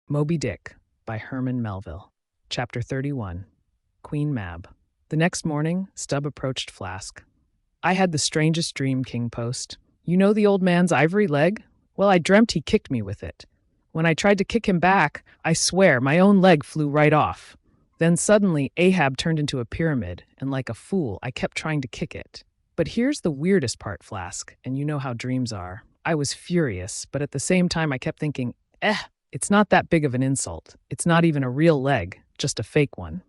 Moby Dick by Herman Melville. Chapter 31. Queen Mab. The next morning, Stubb approached Flask. I had the strangest dream, King Post. You know the old man's ivory leg? Well, I dreamt he kicked me with it. When I tried to kick him back, I swear, my own leg flew right off. Then suddenly, Ahab turned into a pyramid, and like a fool, I kept trying to kick it. But here's the weirdest part, Flask, and you know how dreams are. I was furious, but at the same time I kept thinking, it's not that big of an insult. It's not even a real leg, just a fake one.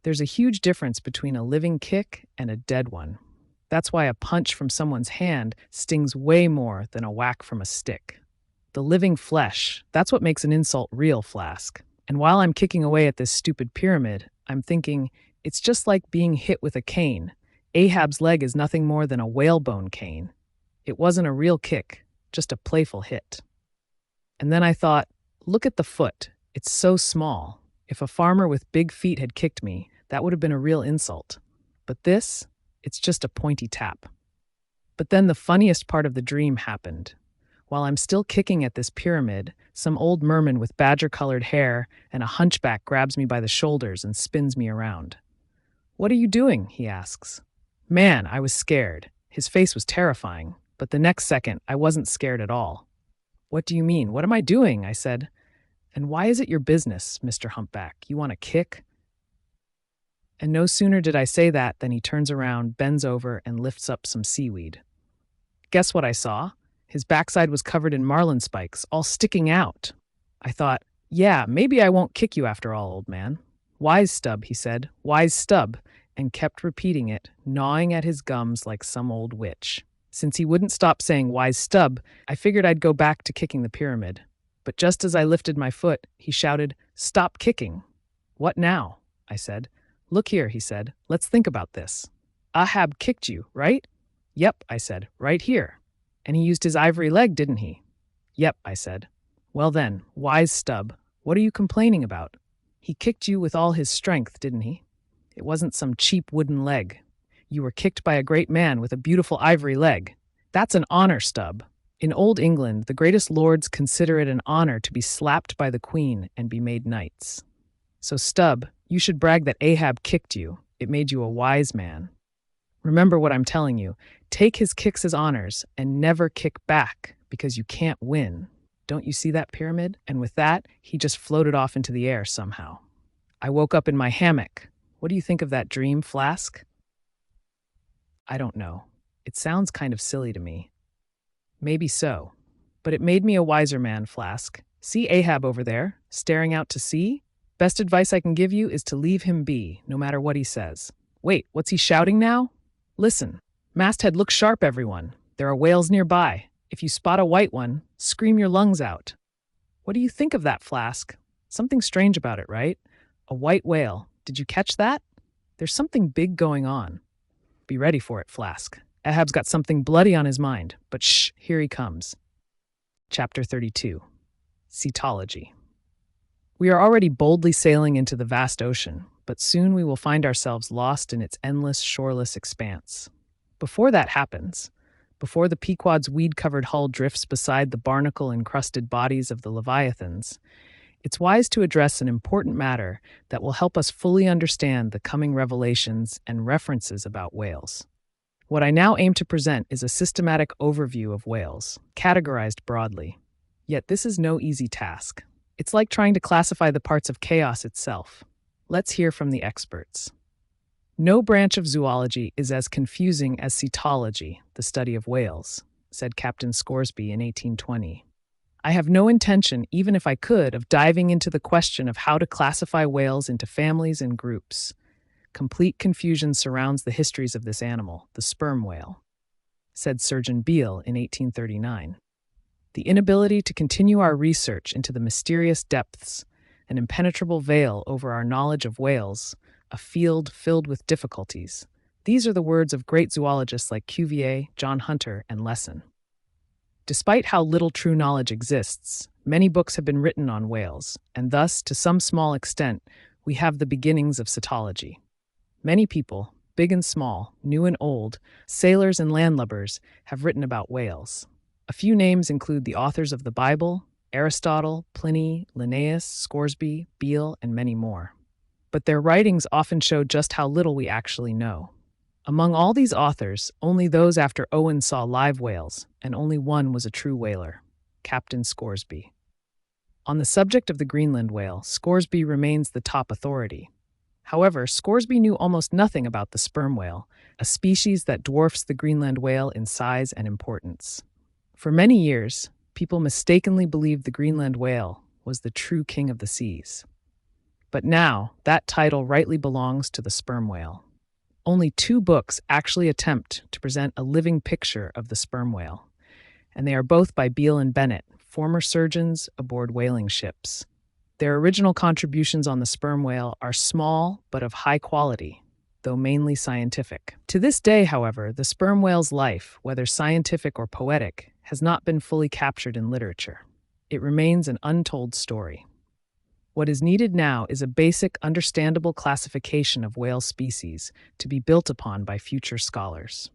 There's a huge difference between a living kick and a dead one. That's why a punch from someone's hand stings way more than a whack from a stick. The living flesh, that's what makes an insult real, Flask. And while I'm kicking away at this stupid pyramid, I'm thinking, it's just like being hit with a cane. Ahab's leg is nothing more than a whalebone cane. It wasn't a real kick, just a playful hit. And then I thought, look at the foot. It's so small. If a farmer with big feet had kicked me, that would have been a real insult. But this, it's just a pointy tap. But then the funniest part of the dream happened. While I'm still kicking at this pyramid, some old merman with badger-colored hair and a hunchback grabs me by the shoulders and spins me around. "What are you doing?" he asks. Man, I was scared. His face was terrifying, but the next second, I wasn't scared at all. "What do you mean? What am I doing?" I said. "And why is it your business, Mr. Humpback? You want a kick?" And no sooner did I say that than he turns around, bends over, and lifts up some seaweed. Guess what I saw? His backside was covered in marlin spikes, all sticking out. I thought, yeah, maybe I won't kick you after all, old man. "Wise Stubb," he said, "wise Stubb," and kept repeating it, gnawing at his gums like some old witch. Since he wouldn't stop saying "wise Stubb," I figured I'd go back to kicking the pyramid. But just as I lifted my foot, he shouted, "Stop kicking." "What now?" I said. "Look here," he said. "Let's think about this. Ahab kicked you, right?" "Yep," I said, "right here." "And he used his ivory leg, didn't he?" "Yep," I said. "Well then, wise Stubb, what are you complaining about? He kicked you with all his strength, didn't he? It wasn't some cheap wooden leg. You were kicked by a great man with a beautiful ivory leg. That's an honor, Stubb. In Old England, the greatest lords consider it an honor to be slapped by the queen and be made knights. So, Stubb, you should brag that Ahab kicked you. It made you a wise man. Remember what I'm telling you. Take his kicks as honors and never kick back, because you can't win. Don't you see that pyramid?" And with that, he just floated off into the air somehow. I woke up in my hammock. What do you think of that dream, Flask? I don't know. It sounds kind of silly to me. Maybe so. But it made me a wiser man, Flask. See Ahab over there, staring out to sea? Best advice I can give you is to leave him be, no matter what he says. Wait, what's he shouting now? Listen. Mast-Head, look sharp, everyone. There are whales nearby. If you spot a white one, scream your lungs out. What do you think of that, Flask? Something strange about it, right? A white whale. Did you catch that? There's something big going on. Be ready for it, Flask. Ahab's got something bloody on his mind, but shh, here he comes. Chapter 32. Cetology. We are already boldly sailing into the vast ocean, but soon we will find ourselves lost in its endless, shoreless expanse. Before that happens, before the Pequod's weed-covered hull drifts beside the barnacle-encrusted bodies of the Leviathans, it's wise to address an important matter that will help us fully understand the coming revelations and references about whales. What I now aim to present is a systematic overview of whales, categorized broadly. Yet this is no easy task. It's like trying to classify the parts of chaos itself. Let's hear from the experts. No branch of zoology is as confusing as cetology, the study of whales, said Captain Scoresby in 1820. I have no intention, even if I could, of diving into the question of how to classify whales into families and groups. Complete confusion surrounds the histories of this animal, the sperm whale, said Surgeon Beale in 1839. The inability to continue our research into the mysterious depths, an impenetrable veil over our knowledge of whales, a field filled with difficulties. These are the words of great zoologists like Cuvier, John Hunter, and Lesson. Despite how little true knowledge exists, many books have been written on whales, and thus, to some small extent, we have the beginnings of cetology. Many people, big and small, new and old, sailors and landlubbers, have written about whales. A few names include the authors of the Bible, Aristotle, Pliny, Linnaeus, Scoresby, Beale, and many more. But their writings often show just how little we actually know. Among all these authors, only those after Owen saw live whales, and only one was a true whaler, Captain Scoresby. On the subject of the Greenland whale, Scoresby remains the top authority. However, Scoresby knew almost nothing about the sperm whale, a species that dwarfs the Greenland whale in size and importance. For many years, people mistakenly believed the Greenland whale was the true king of the seas. But now, that title rightly belongs to the sperm whale. Only 2 books actually attempt to present a living picture of the sperm whale, and they are both by Beale and Bennett, former surgeons aboard whaling ships. Their original contributions on the sperm whale are small but of high quality, though mainly scientific. To this day, however, the sperm whale's life, whether scientific or poetic, has not been fully captured in literature. It remains an untold story. What is needed now is a basic, understandable classification of whale species to be built upon by future scholars.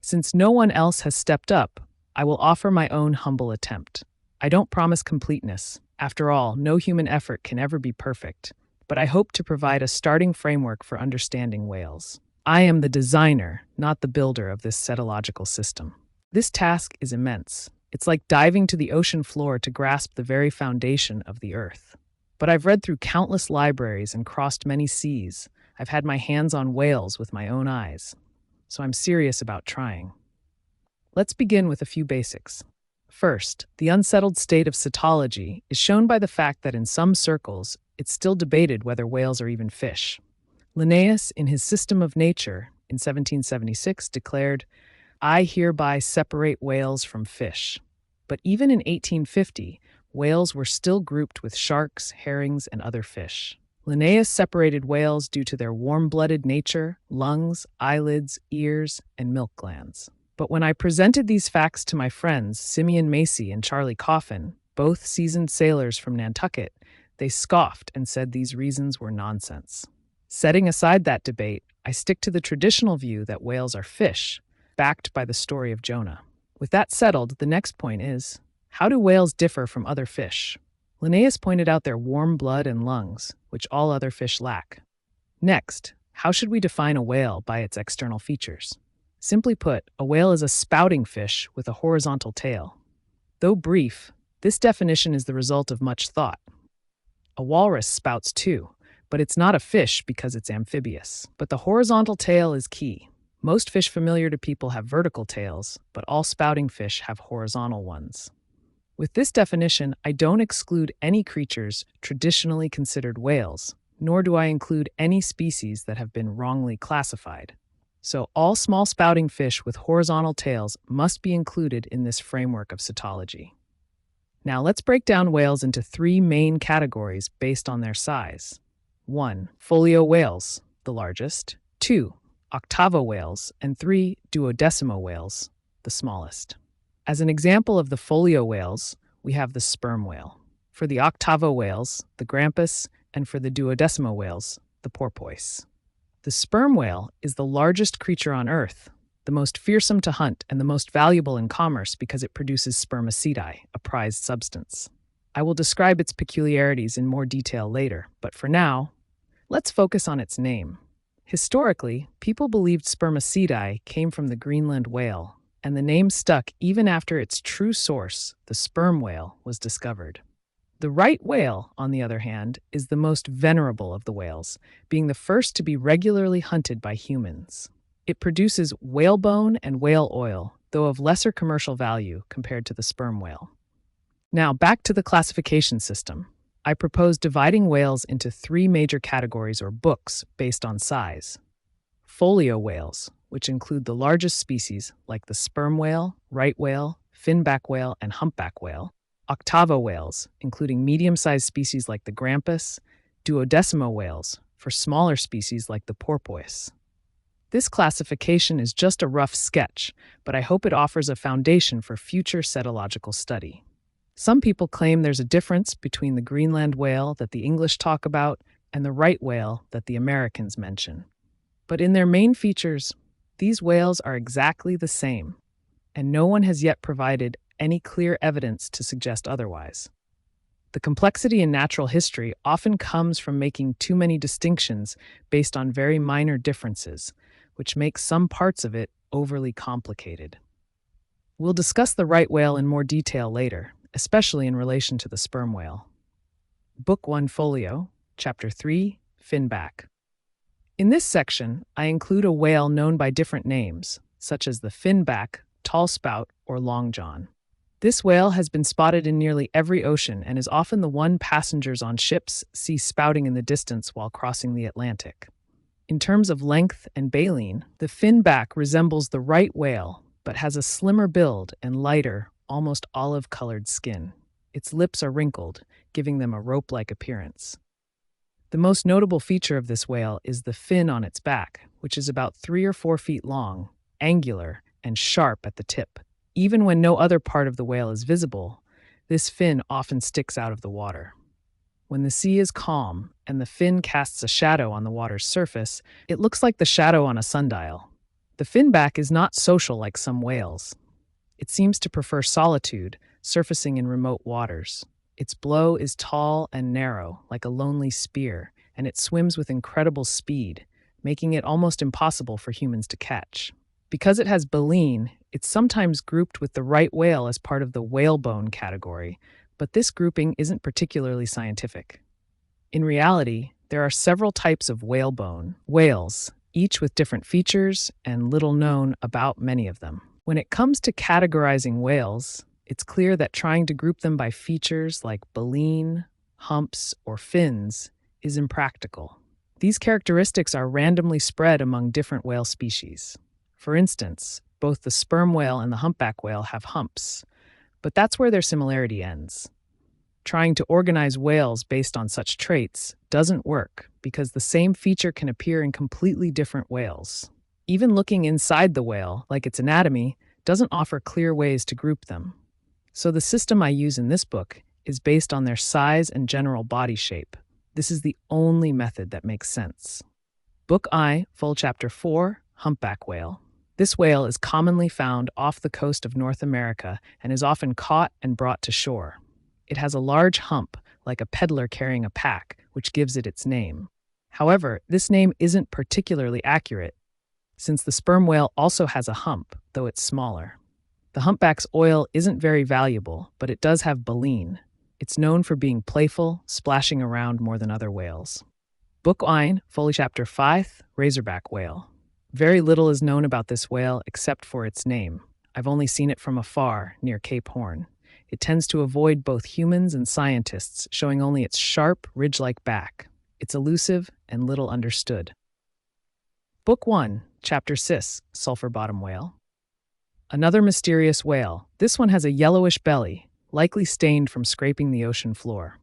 Since no one else has stepped up, I will offer my own humble attempt. I don't promise completeness. After all, no human effort can ever be perfect, but I hope to provide a starting framework for understanding whales. I am the designer, not the builder of this cetological system. This task is immense. It's like diving to the ocean floor to grasp the very foundation of the earth. But I've read through countless libraries and crossed many seas. I've had my hands on whales with my own eyes, so I'm serious about trying. Let's begin with a few basics. First, the unsettled state of cetology is shown by the fact that in some circles, it's still debated whether whales are even fish. Linnaeus, in his System of Nature in 1776, declared, "I hereby separate whales from fish." But even in 1850, whales were still grouped with sharks, herrings, and other fish. Linnaeus separated whales due to their warm-blooded nature, lungs, eyelids, ears, and milk glands. But when I presented these facts to my friends, Simeon Macy and Charlie Coffin, both seasoned sailors from Nantucket, they scoffed and said these reasons were nonsense. Setting aside that debate, I stick to the traditional view that whales are fish, backed by the story of Jonah. With that settled, the next point is, how do whales differ from other fish? Linnaeus pointed out their warm blood and lungs, which all other fish lack. Next, how should we define a whale by its external features? Simply put, a whale is a spouting fish with a horizontal tail. Though brief, this definition is the result of much thought. A walrus spouts too, but it's not a fish because it's amphibious. But the horizontal tail is key. Most fish familiar to people have vertical tails, but all spouting fish have horizontal ones. With this definition, I don't exclude any creatures traditionally considered whales, nor do I include any species that have been wrongly classified. So all small spouting fish with horizontal tails must be included in this framework of cetology. Now let's break down whales into 3 main categories based on their size. 1. Folio whales, the largest. 2. Octavo whales. And 3. Duodecimo whales, the smallest. As an example of the folio whales, we have the sperm whale. For the octavo whales, the grampus, and for the duodecimo whales, the porpoise. The sperm whale is the largest creature on Earth, the most fearsome to hunt and the most valuable in commerce because it produces spermaceti, a prized substance. I will describe its peculiarities in more detail later, but for now, let's focus on its name. Historically, people believed spermaceti came from the Greenland whale, and the name stuck even after its true source, the sperm whale, was discovered. The right whale, on the other hand, is the most venerable of the whales, being the first to be regularly hunted by humans. It produces whalebone and whale oil, though of lesser commercial value compared to the sperm whale. Now, back to the classification system. I propose dividing whales into 3 major categories or books based on size. Folio whales, which include the largest species like the sperm whale, right whale, finback whale, and humpback whale. Octavo whales, including medium-sized species like the grampus. Duodecimo whales, for smaller species like the porpoise. This classification is just a rough sketch, but I hope it offers a foundation for future cetological study. Some people claim there's a difference between the Greenland whale that the English talk about and the right whale that the Americans mention. But in their main features, these whales are exactly the same, and no one has yet provided any clear evidence to suggest otherwise. The complexity in natural history often comes from making too many distinctions based on very minor differences, which makes some parts of it overly complicated. We'll discuss the right whale in more detail later, especially in relation to the sperm whale. Book 1 Folio, Chapter 3, Finback. In this section, I include a whale known by different names, such as the finback, tall spout, or long john. This whale has been spotted in nearly every ocean and is often the one passengers on ships see spouting in the distance while crossing the Atlantic. In terms of length and baleen, the finback resembles the right whale, but has a slimmer build and lighter, almost olive-colored skin. Its lips are wrinkled, giving them a rope-like appearance. The most notable feature of this whale is the fin on its back, which is about 3 or 4 feet long, angular, and sharp at the tip. Even when no other part of the whale is visible, this fin often sticks out of the water. When the sea is calm and the fin casts a shadow on the water's surface, it looks like the shadow on a sundial. The finback is not social like some whales. It seems to prefer solitude, surfacing in remote waters. Its blow is tall and narrow, like a lonely spear, and it swims with incredible speed, making it almost impossible for humans to catch. Because it has baleen, it's sometimes grouped with the right whale as part of the whalebone category, but this grouping isn't particularly scientific. In reality, there are several types of whalebone whales, each with different features and little known about many of them. When it comes to categorizing whales, it's clear that trying to group them by features like baleen, humps, or fins is impractical. These characteristics are randomly spread among different whale species. For instance, both the sperm whale and the humpback whale have humps, but that's where their similarity ends. Trying to organize whales based on such traits doesn't work because the same feature can appear in completely different whales. Even looking inside the whale, like its anatomy, doesn't offer clear ways to group them. So the system I use in this book is based on their size and general body shape. This is the only method that makes sense. Book I, full chapter 4, Humpback Whale. This whale is commonly found off the coast of North America and is often caught and brought to shore. It has a large hump, like a peddler carrying a pack, which gives it its name. However, this name isn't particularly accurate, since the sperm whale also has a hump, though it's smaller. The humpback's oil isn't very valuable, but it does have baleen. It's known for being playful, splashing around more than other whales. Book I, Foley Chapter 5, Razorback Whale. Very little is known about this whale except for its name. I've only seen it from afar, near Cape Horn. It tends to avoid both humans and scientists, showing only its sharp, ridge-like back. It's elusive and little understood. Book 1, Chapter 6, Sulphur Bottom Whale. Another mysterious whale. This one has a yellowish belly, likely stained from scraping the ocean floor.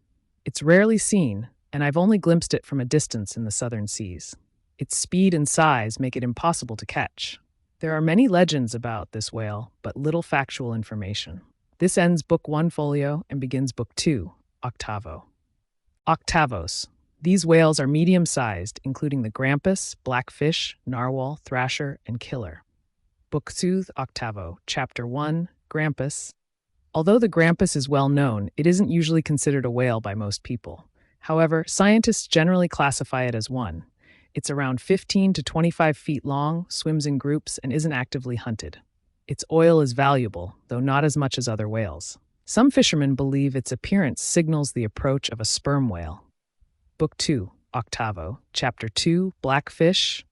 It's rarely seen, and I've only glimpsed it from a distance in the southern seas. Its speed and size make it impossible to catch. There are many legends about this whale, but little factual information. This ends Book 1 folio and begins Book 2, Octavo. Octavos. These whales are medium-sized, including the grampus, blackfish, narwhal, thrasher, and killer. Book 2, Octavo, Chapter 1, Grampus. Although the grampus is well known, it isn't usually considered a whale by most people. However, scientists generally classify it as one. It's around 15 to 25 feet long, swims in groups, and isn't actively hunted. Its oil is valuable, though not as much as other whales. Some fishermen believe its appearance signals the approach of a sperm whale. Book 2, Octavo, Chapter 2, Blackfish.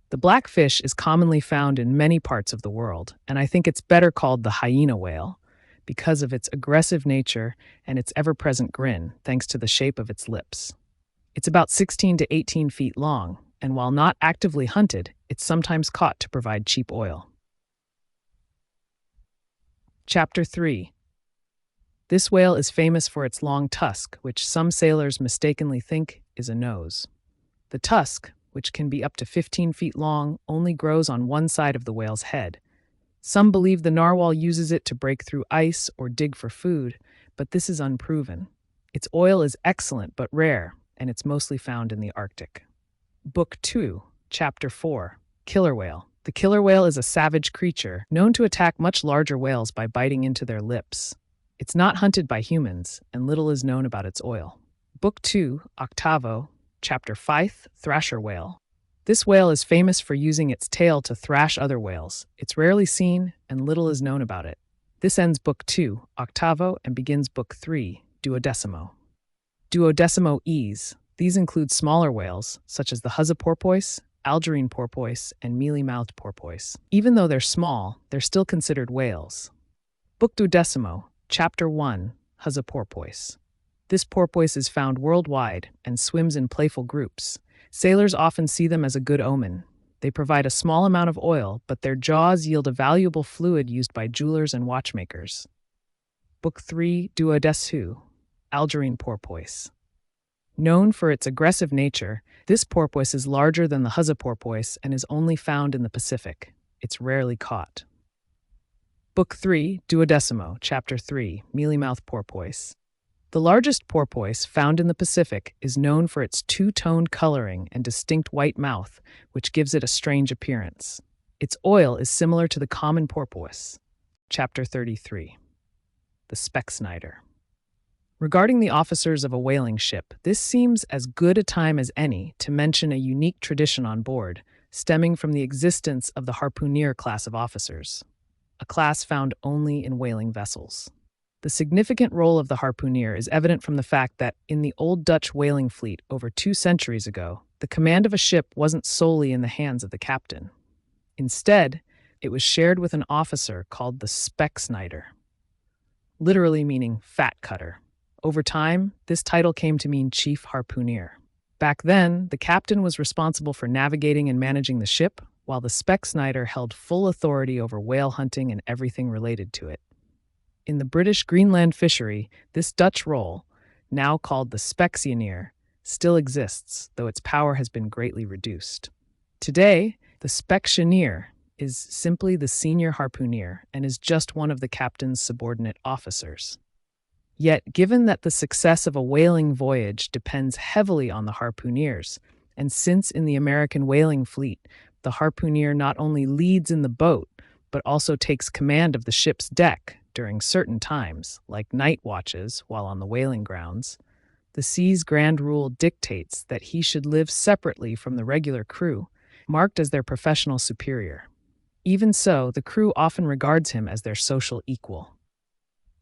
The blackfish is commonly found in many parts of the world, and I think it's better called the hyena whale because of its aggressive nature and its ever-present grin, thanks to the shape of its lips. It's about 16 to 18 feet long, and while not actively hunted, it's sometimes caught to provide cheap oil. Chapter 3. This whale is famous for its long tusk, which some sailors mistakenly think is a nose. The tusk, which can be up to 15 feet long, only grows on one side of the whale's head. Some believe the narwhal uses it to break through ice or dig for food, but this is unproven. Its oil is excellent but rare, and it's mostly found in the Arctic. Book 2, Chapter 4, Killer Whale. The killer whale is a savage creature known to attack much larger whales by biting into their lips. It's not hunted by humans, and little is known about its oil. Book 2, Octavo, Chapter 5, Thrasher Whale. This whale is famous for using its tail to thrash other whales. It's rarely seen, and little is known about it. This ends Book 2, Octavo, and begins Book 3, Duodecimo. Duodecimo-es. These include smaller whales, such as the Huzzah porpoise, Algerine porpoise, and mealy-mouthed porpoise. Even though they're small, they're still considered whales. Book Duodecimo, Chapter 1, Huzzah porpoise. This porpoise is found worldwide and swims in playful groups. Sailors often see them as a good omen. They provide a small amount of oil, but their jaws yield a valuable fluid used by jewelers and watchmakers. Book 3, Duodecimo, Algerine porpoise. Known for its aggressive nature, this porpoise is larger than the Huzzah porpoise and is only found in the Pacific. It's rarely caught. Book 3, Duodecimo, Chapter 3, Mealy-mouthed porpoise. The largest porpoise, found in the Pacific, is known for its two-toned coloring and distinct white mouth, which gives it a strange appearance. Its oil is similar to the common porpoise. Chapter 33. The Specksnyder. Regarding the officers of a whaling ship, this seems as good a time as any to mention a unique tradition on board, stemming from the existence of the harpooner class of officers, a class found only in whaling vessels. The significant role of the harpooner is evident from the fact that, in the old Dutch whaling fleet over 2 centuries ago, the command of a ship wasn't solely in the hands of the captain. Instead, it was shared with an officer called the Specksnyder, literally meaning fat cutter. Over time, this title came to mean chief harpooner. Back then, the captain was responsible for navigating and managing the ship, while the Specksnyder held full authority over whale hunting and everything related to it. In the British Greenland fishery, this Dutch role, now called the Specksnyder, still exists, though its power has been greatly reduced. Today, the Specksnyder is simply the senior harpooner and is just one of the captain's subordinate officers. Yet, given that the success of a whaling voyage depends heavily on the harpooners, and since in the American whaling fleet, the harpooner not only leads in the boat, but also takes command of the ship's deck during certain times, like night watches while on the whaling grounds, the sea's grand rule dictates that he should live separately from the regular crew, marked as their professional superior. Even so, the crew often regards him as their social equal.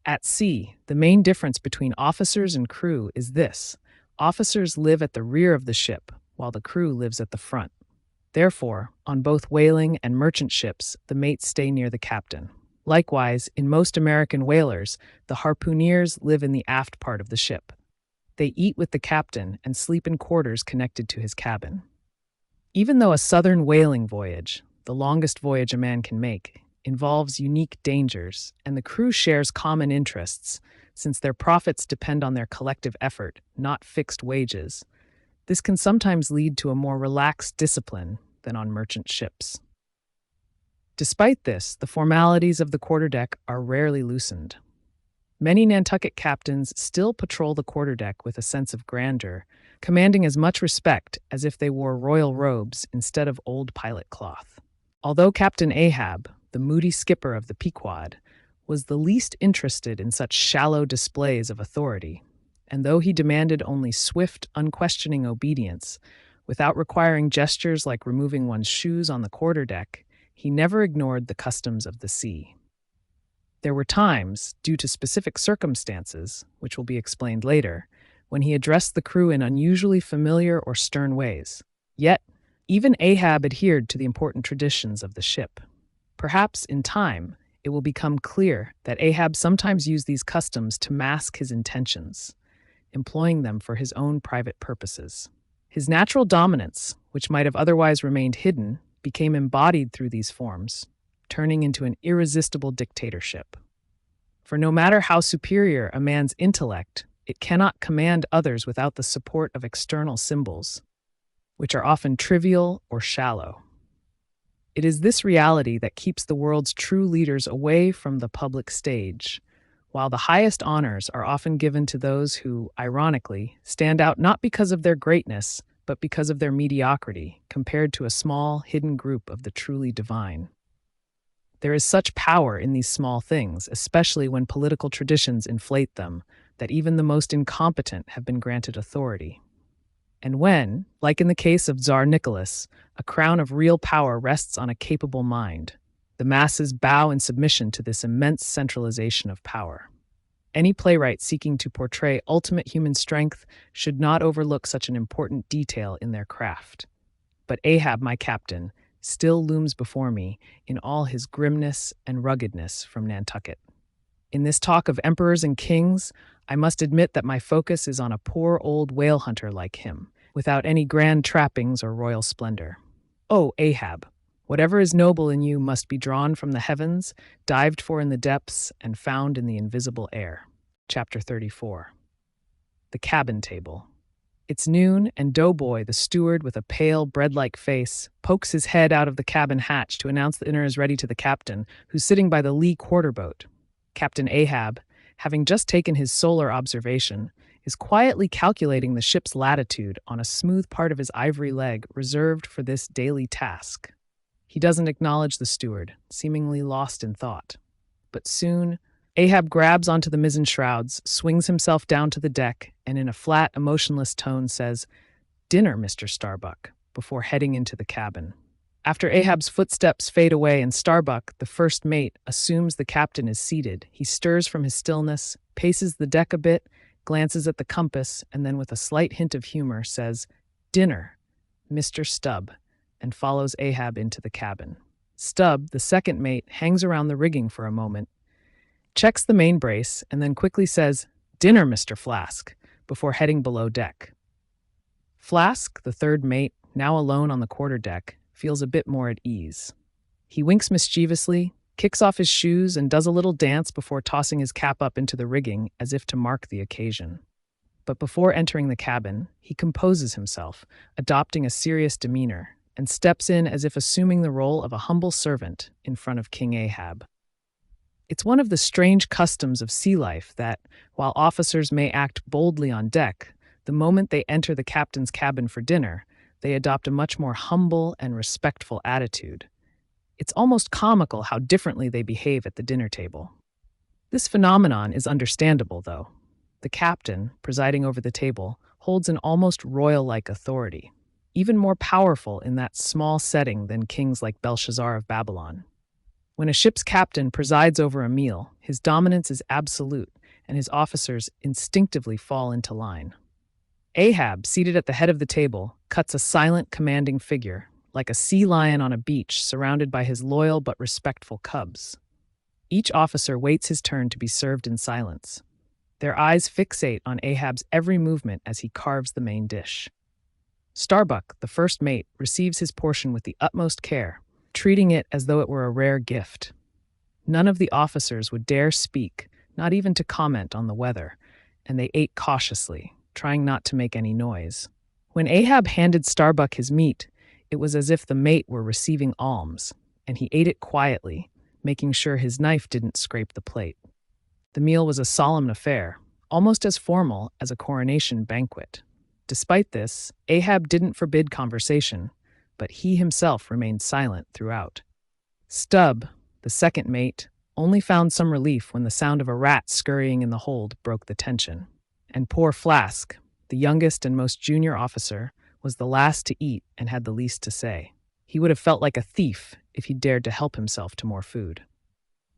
At sea, the main difference between officers and crew is this: officers live at the rear of the ship, while the crew lives at the front. Therefore, on both whaling and merchant ships, the mates stay near the captain. Likewise, in most American whalers, the harpooners live in the aft part of the ship. They eat with the captain and sleep in quarters connected to his cabin. Even though a southern whaling voyage, the longest voyage a man can make, involves unique dangers, and the crew shares common interests, since their profits depend on their collective effort, not fixed wages, this can sometimes lead to a more relaxed discipline than on merchant ships. Despite this, the formalities of the quarterdeck are rarely loosened. Many Nantucket captains still patrol the quarterdeck with a sense of grandeur, commanding as much respect as if they wore royal robes instead of old pilot cloth. Although Captain Ahab, the moody skipper of the Pequod, was the least interested in such shallow displays of authority, and though he demanded only swift, unquestioning obedience, without requiring gestures like removing one's shoes on the quarterdeck, he never ignored the customs of the sea. There were times, due to specific circumstances, which will be explained later, when he addressed the crew in unusually familiar or stern ways. Yet, even Ahab adhered to the important traditions of the ship. Perhaps, in time, it will become clear that Ahab sometimes used these customs to mask his intentions, employing them for his own private purposes. His natural dominance, which might have otherwise remained hidden, became embodied through these forms, turning into an irresistible dictatorship. For no matter how superior a man's intellect, it cannot command others without the support of external symbols, which are often trivial or shallow. It is this reality that keeps the world's true leaders away from the public stage, while the highest honors are often given to those who, ironically, stand out not because of their greatness, but because of their mediocrity compared to a small, hidden group of the truly divine. There is such power in these small things, especially when political traditions inflate them, that even the most incompetent have been granted authority. And when, like in the case of Tsar Nicholas, a crown of real power rests on a capable mind, the masses bow in submission to this immense centralization of power. Any playwright seeking to portray ultimate human strength should not overlook such an important detail in their craft. But Ahab, my captain, still looms before me in all his grimness and ruggedness from Nantucket. In this talk of emperors and kings, I must admit that my focus is on a poor old whale hunter like him, without any grand trappings or royal splendor. Oh, Ahab, whatever is noble in you must be drawn from the heavens, dived for in the depths, and found in the invisible air. Chapter 34. The Cabin Table. It's noon, and Doughboy, the steward with a pale, bread-like face, pokes his head out of the cabin hatch to announce the dinner is ready to the captain, who's sitting by the lee quarterboat. Captain Ahab, having just taken his solar observation, is quietly calculating the ship's latitude on a smooth part of his ivory leg reserved for this daily task. He doesn't acknowledge the steward, seemingly lost in thought. But soon, Ahab grabs onto the mizzen shrouds, swings himself down to the deck, and in a flat, emotionless tone says, "Dinner, Mr. Starbuck," before heading into the cabin. After Ahab's footsteps fade away and Starbuck, the first mate, assumes the captain is seated, he stirs from his stillness, paces the deck a bit, glances at the compass, and then with a slight hint of humor says, "Dinner, Mr. Stubb," and follows Ahab into the cabin. Stubb, the second mate, hangs around the rigging for a moment, checks the main brace, and then quickly says, "Dinner, Mr. Flask," before heading below deck. Flask, the third mate, now alone on the quarterdeck, feels a bit more at ease. He winks mischievously, kicks off his shoes, and does a little dance before tossing his cap up into the rigging as if to mark the occasion. But before entering the cabin, he composes himself, adopting a serious demeanor, and steps in as if assuming the role of a humble servant in front of King Ahab. It's one of the strange customs of sea life that, while officers may act boldly on deck, the moment they enter the captain's cabin for dinner, they adopt a much more humble and respectful attitude. It's almost comical how differently they behave at the dinner table. This phenomenon is understandable, though. The captain, presiding over the table, holds an almost royal-like authority, even more powerful in that small setting than kings like Belshazzar of Babylon. When a ship's captain presides over a meal, his dominance is absolute, and his officers instinctively fall into line. Ahab, seated at the head of the table, cuts a silent, commanding figure, like a sea lion on a beach surrounded by his loyal but respectful cubs. Each officer waits his turn to be served in silence. Their eyes fixate on Ahab's every movement as he carves the main dish. Starbuck, the first mate, receives his portion with the utmost care, treating it as though it were a rare gift. None of the officers would dare speak, not even to comment on the weather, and they ate cautiously, trying not to make any noise. When Ahab handed Starbuck his meat, it was as if the mate were receiving alms, and he ate it quietly, making sure his knife didn't scrape the plate. The meal was a solemn affair, almost as formal as a coronation banquet. Despite this, Ahab didn't forbid conversation, but he himself remained silent throughout. Stubb, the second mate, only found some relief when the sound of a rat scurrying in the hold broke the tension. And poor Flask, the youngest and most junior officer, was the last to eat and had the least to say. He would have felt like a thief if he dared to help himself to more food.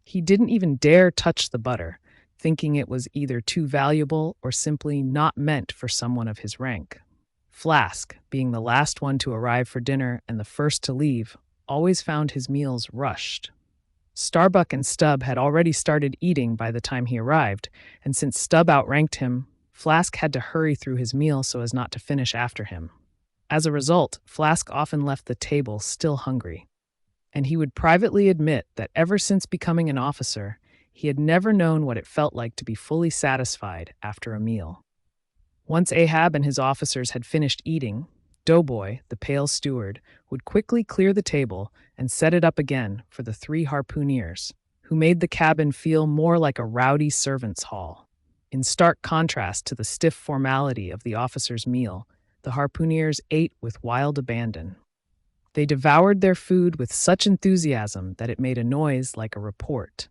He didn't even dare touch the butter, thinking it was either too valuable or simply not meant for someone of his rank. Flask, being the last one to arrive for dinner and the first to leave, always found his meals rushed. Starbuck and Stubb had already started eating by the time he arrived, and since Stubb outranked him, Flask had to hurry through his meal so as not to finish after him. As a result, Flask often left the table still hungry, and he would privately admit that ever since becoming an officer, he had never known what it felt like to be fully satisfied after a meal. Once Ahab and his officers had finished eating, Doughboy, the pale steward, would quickly clear the table and set it up again for the three harpooneers, who made the cabin feel more like a rowdy servants' hall. In stark contrast to the stiff formality of the officers' meal, the harpooneers ate with wild abandon. They devoured their food with such enthusiasm that it made a noise like a report.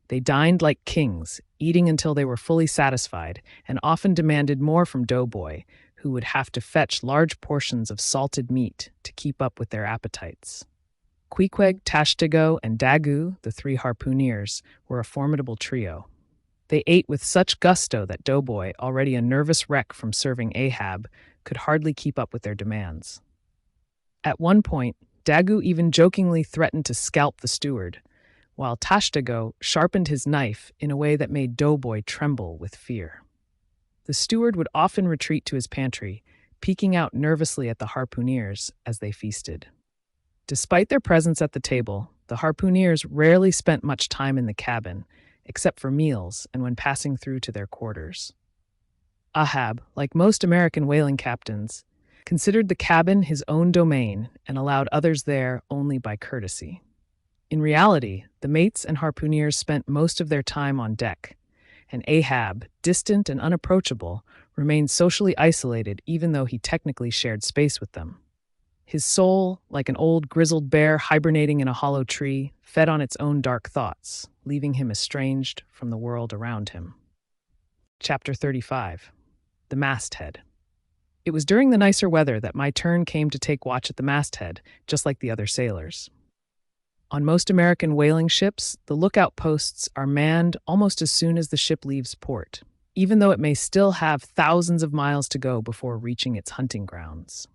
They dined like kings, eating until they were fully satisfied, and often demanded more from Doughboy, who would have to fetch large portions of salted meat to keep up with their appetites. Queequeg, Tashtego, and Daggoo, the three harpooneers, were a formidable trio. They ate with such gusto that Doughboy, already a nervous wreck from serving Ahab, could hardly keep up with their demands. At one point, Daggoo even jokingly threatened to scalp the steward, while Tashtego sharpened his knife in a way that made Doughboy tremble with fear. The steward would often retreat to his pantry, peeking out nervously at the harpooneers as they feasted. Despite their presence at the table, the harpooneers rarely spent much time in the cabin, except for meals and when passing through to their quarters. Ahab, like most American whaling captains, considered the cabin his own domain and allowed others there only by courtesy. In reality, the mates and harpooneers spent most of their time on deck, and Ahab, distant and unapproachable, remained socially isolated even though he technically shared space with them. His soul, like an old grizzled bear hibernating in a hollow tree, fed on its own dark thoughts, leaving him estranged from the world around him. Chapter 35. The Mast-Head. It was during the nicer weather that my turn came to take watch at the masthead, just like the other sailors. On most American whaling ships, the lookout posts are manned almost as soon as the ship leaves port, even though it may still have thousands of miles to go before reaching its hunting grounds.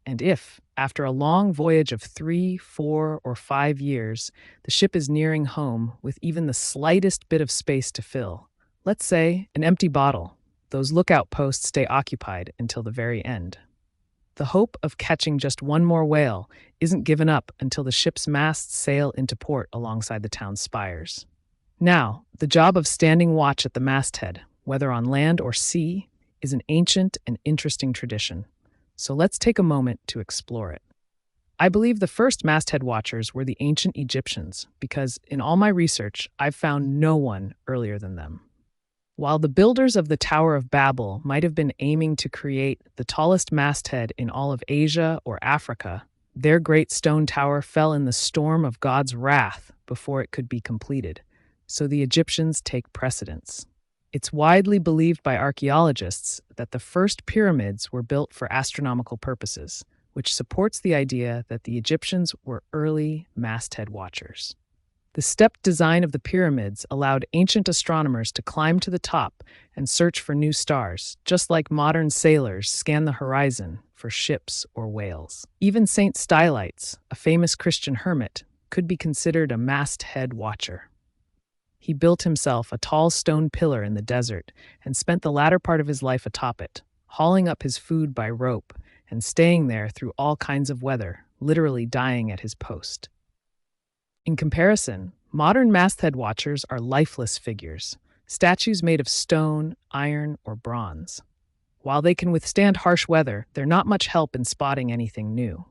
And if, after a long voyage of 3, 4, or 5 years, the ship is nearing home with even the slightest bit of space to fill, let's say an empty bottle, those lookout posts stay occupied until the very end. The hope of catching just one more whale isn't given up until the ship's masts sail into port alongside the town's spires. Now, the job of standing watch at the masthead, whether on land or sea, is an ancient and interesting tradition. So let's take a moment to explore it. I believe the first masthead watchers were the ancient Egyptians because, in all my research, I've found no one earlier than them. While the builders of the Tower of Babel might have been aiming to create the tallest masthead in all of Asia or Africa, their great stone tower fell in the storm of God's wrath before it could be completed, so the Egyptians take precedence. It's widely believed by archaeologists that the first pyramids were built for astronomical purposes, which supports the idea that the Egyptians were early masthead watchers. The stepped design of the pyramids allowed ancient astronomers to climb to the top and search for new stars, just like modern sailors scan the horizon for ships or whales. Even Saint Stylites, a famous Christian hermit, could be considered a masthead watcher. He built himself a tall stone pillar in the desert and spent the latter part of his life atop it, hauling up his food by rope and staying there through all kinds of weather, literally dying at his post. In comparison, modern masthead watchers are lifeless figures, statues made of stone, iron, or bronze. While they can withstand harsh weather, they're not much help in spotting anything new.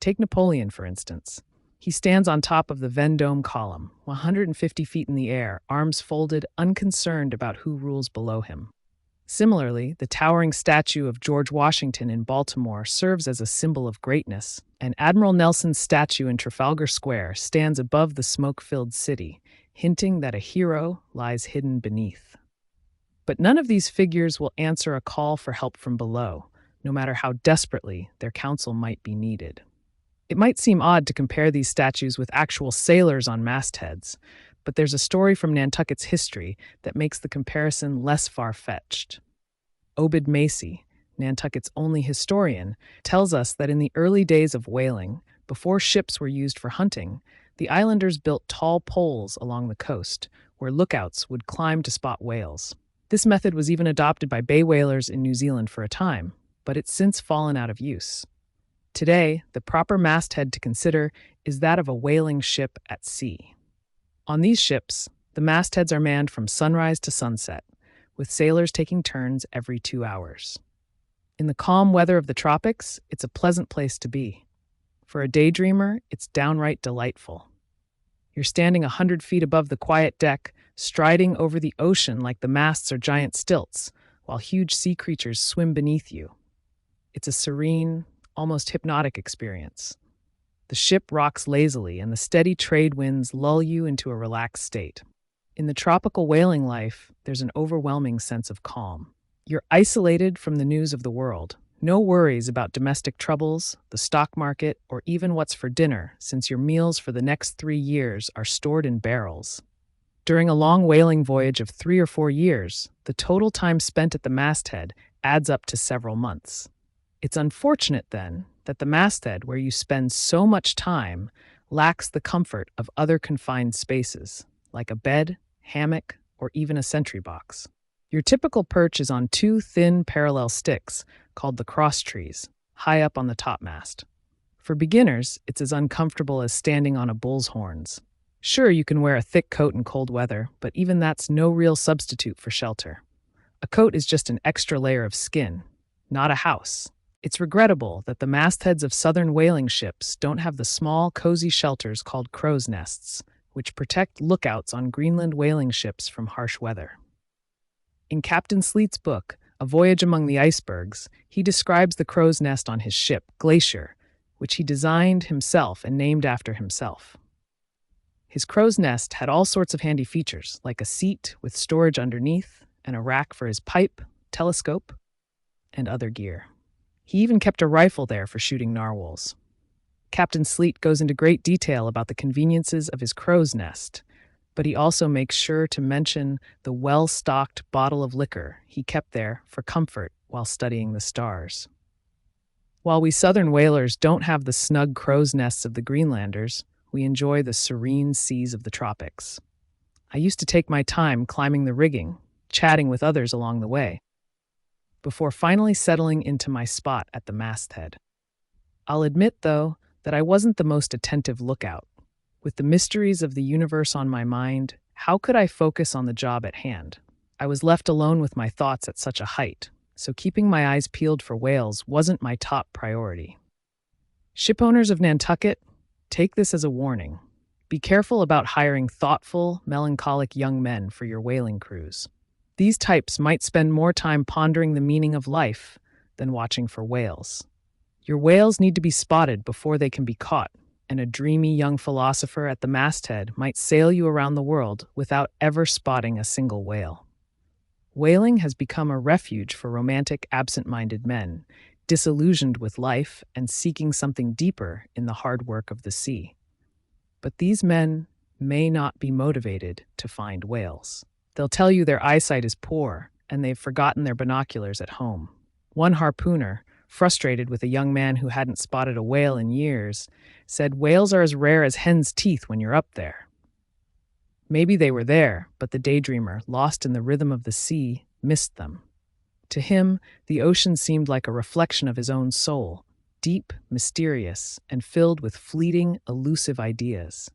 Take Napoleon, for instance. He stands on top of the Vendôme column, 150 feet in the air, arms folded, unconcerned about who rules below him. Similarly, the towering statue of George Washington in Baltimore serves as a symbol of greatness, and Admiral Nelson's statue in Trafalgar Square stands above the smoke-filled city, hinting that a hero lies hidden beneath. But none of these figures will answer a call for help from below, no matter how desperately their counsel might be needed. It might seem odd to compare these statues with actual sailors on mastheads, but there's a story from Nantucket's history that makes the comparison less far-fetched. Obed Macy, Nantucket's only historian, tells us that in the early days of whaling, before ships were used for hunting, the islanders built tall poles along the coast, where lookouts would climb to spot whales. This method was even adopted by bay whalers in New Zealand for a time, but it's since fallen out of use. Today, the proper masthead to consider is that of a whaling ship at sea. On these ships, the mastheads are manned from sunrise to sunset, with sailors taking turns every 2 hours. In the calm weather of the tropics, it's a pleasant place to be. For a daydreamer, it's downright delightful. You're standing 100 feet above the quiet deck, striding over the ocean like the masts are giant stilts, while huge sea creatures swim beneath you. It's a serene, almost hypnotic experience. The ship rocks lazily, and the steady trade winds lull you into a relaxed state. In the tropical whaling life, there's an overwhelming sense of calm. You're isolated from the news of the world. No worries about domestic troubles, the stock market, or even what's for dinner, since your meals for the next 3 years are stored in barrels. During a long whaling voyage of 3 or 4 years, the total time spent at the masthead adds up to several months. It's unfortunate, then, that the masthead, where you spend so much time, lacks the comfort of other confined spaces, like a bed, hammock, or even a sentry box. Your typical perch is on two thin parallel sticks called the cross trees, high up on the topmast. For beginners, it's as uncomfortable as standing on a bull's horns. Sure, you can wear a thick coat in cold weather, but even that's no real substitute for shelter. A coat is just an extra layer of skin, not a house. It's regrettable that the mastheads of southern whaling ships don't have the small, cozy shelters called crow's nests, which protect lookouts on Greenland whaling ships from harsh weather. In Captain Sleet's book, A Voyage Among the Icebergs, he describes the crow's nest on his ship, Glacier, which he designed himself and named after himself. His crow's nest had all sorts of handy features, like a seat with storage underneath and a rack for his pipe, telescope, and other gear. He even kept a rifle there for shooting narwhals. Captain Sleet goes into great detail about the conveniences of his crow's nest, but he also makes sure to mention the well-stocked bottle of liquor he kept there for comfort while studying the stars. While we southern whalers don't have the snug crow's nests of the Greenlanders, we enjoy the serene seas of the tropics. I used to take my time climbing the rigging, chatting with others along the way, before finally settling into my spot at the masthead. I'll admit, though, that I wasn't the most attentive lookout. With the mysteries of the universe on my mind, how could I focus on the job at hand? I was left alone with my thoughts at such a height, so keeping my eyes peeled for whales wasn't my top priority. Shipowners of Nantucket, take this as a warning. Be careful about hiring thoughtful, melancholic young men for your whaling crews. These types might spend more time pondering the meaning of life than watching for whales. Your whales need to be spotted before they can be caught, and a dreamy young philosopher at the masthead might sail you around the world without ever spotting a single whale. Whaling has become a refuge for romantic, absent-minded men, disillusioned with life and seeking something deeper in the hard work of the sea. But these men may not be motivated to find whales. They'll tell you their eyesight is poor and they've forgotten their binoculars at home. One harpooner, frustrated with a young man who hadn't spotted a whale in years, said whales are as rare as hen's teeth when you're up there. Maybe they were there, but the daydreamer, lost in the rhythm of the sea, missed them. To him, the ocean seemed like a reflection of his own soul, deep, mysterious, and filled with fleeting, elusive ideas.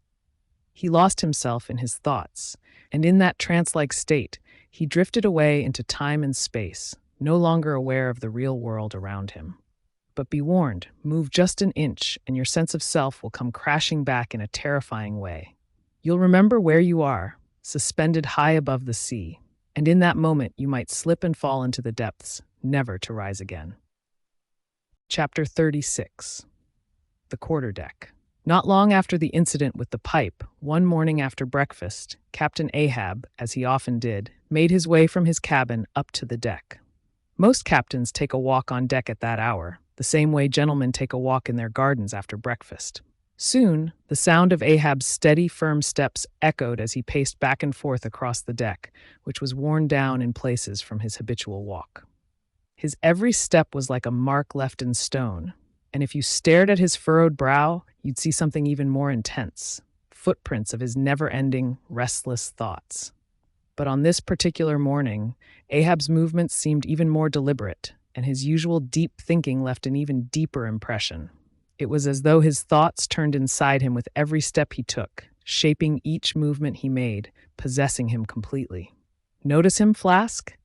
He lost himself in his thoughts, and in that trance-like state, he drifted away into time and space, no longer aware of the real world around him. But be warned, move just an inch, and your sense of self will come crashing back in a terrifying way. You'll remember where you are, suspended high above the sea, and in that moment you might slip and fall into the depths, never to rise again. Chapter 36. The Quarterdeck. Not long after the incident with the pipe, one morning after breakfast, Captain Ahab, as he often did, made his way from his cabin up to the deck. Most captains take a walk on deck at that hour, the same way gentlemen take a walk in their gardens after breakfast. Soon, the sound of Ahab's steady, firm steps echoed as he paced back and forth across the deck, which was worn down in places from his habitual walk. His every step was like a mark left in stone, and if you stared at his furrowed brow, you'd see something even more intense, footprints of his never-ending, restless thoughts. But on this particular morning, Ahab's movements seemed even more deliberate, and his usual deep thinking left an even deeper impression. It was as though his thoughts turned inside him with every step he took, shaping each movement he made, possessing him completely. "Notice him, Flask?"